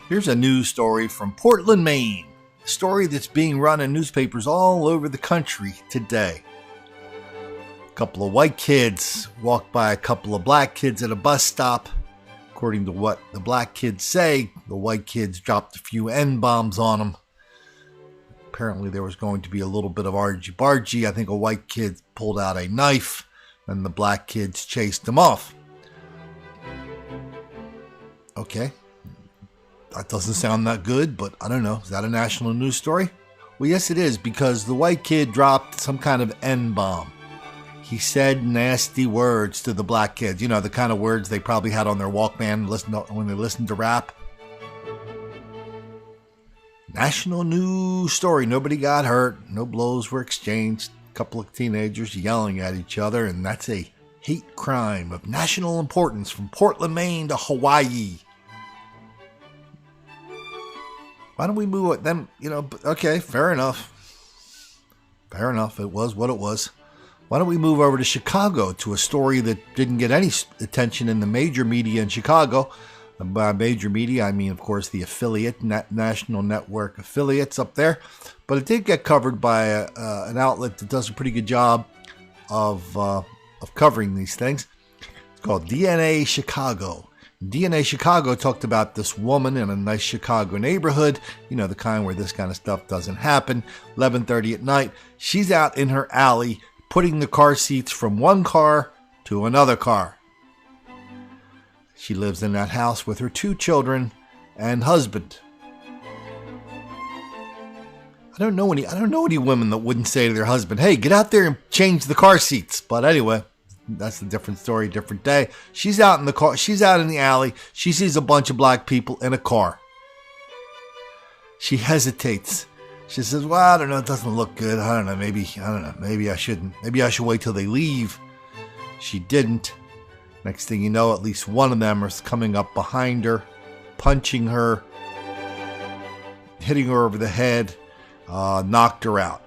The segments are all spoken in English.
Here's a news story from Portland, Maine. A story that's being run in newspapers all over the country today. A couple of white kids walked by a couple of black kids at a bus stop. According to what the black kids say, the white kids dropped a few N-bombs on them. Apparently there was going to be a little bit of argy-bargy. I think a white kid pulled out a knife and the black kids chased him off. Okay. That doesn't sound that good, but I don't know. Is that a national news story? Well, yes, it is, because the white kid dropped some kind of N-bomb. He said nasty words to the black kids. You know, the kind of words they probably had on their Walkman when they listened to rap. National news story. Nobody got hurt. No blows were exchanged. A couple of teenagers yelling at each other, and that's a hate crime of national importance from Portland, Maine to Hawaii. Why don't we move it then? Okay, fair enough. Fair enough. It was what it was. Why don't we move over to Chicago to a story that didn't get any attention in the major media in Chicago? By major media, I mean, of course, the affiliate, national network affiliates up there. But it did get covered by an outlet that does a pretty good job of covering these things. It's called DNA Chicago. DNA Chicago talked about this woman in a nice Chicago neighborhood, the kind where this kind of stuff doesn't happen. 11:30 at night, she's out in her alley putting the car seats from one car to another car. She lives in that house with her 2 children and husband. I don't know any women that wouldn't say to their husband, "Hey, get out there and change the car seats." But anyway, that's a different story, different day. She's out in the car. She's out in the alley. She sees a bunch of black people in a car. She hesitates. She says, "Well, I don't know. It doesn't look good. I don't know. Maybe I shouldn't. Maybe I should wait till they leave." She didn't. Next thing you know, at least one of them is coming up behind her, punching her, hitting her over the head, knocked her out.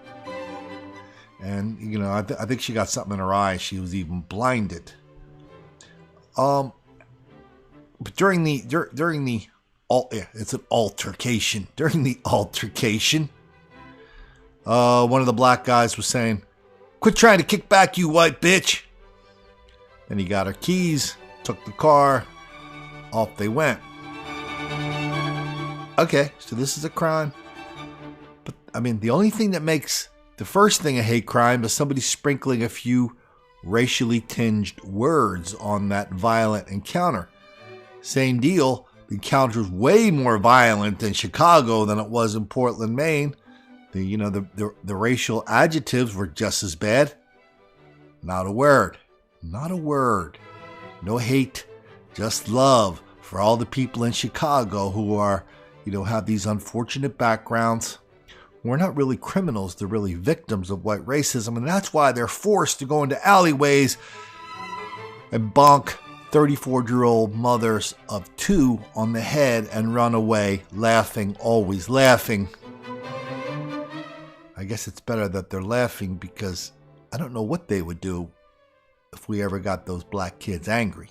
And, I think she got something in her eye. She was even blinded. But it's an altercation. During the altercation, one of the black guys was saying, "Quit trying to kick back, you white bitch." Then he got her keys, took the car, off they went. Okay, so this is a crime. But, the only thing that makes the first thing a hate crime is somebody sprinkling a few racially tinged words on that violent encounter. Same deal, the encounter was way more violent in Chicago than it was in Portland, Maine. The racial adjectives were just as bad. Not a word. Not a word. No hate, just love for all the people in Chicago who are, have these unfortunate backgrounds. We're not really criminals, they're really victims of white racism, and that's why they're forced to go into alleyways and bonk 34-year-old mothers of 2 on the head and run away, laughing, always laughing. I guess it's better that they're laughing because I don't know what they would do if we ever got those black kids angry.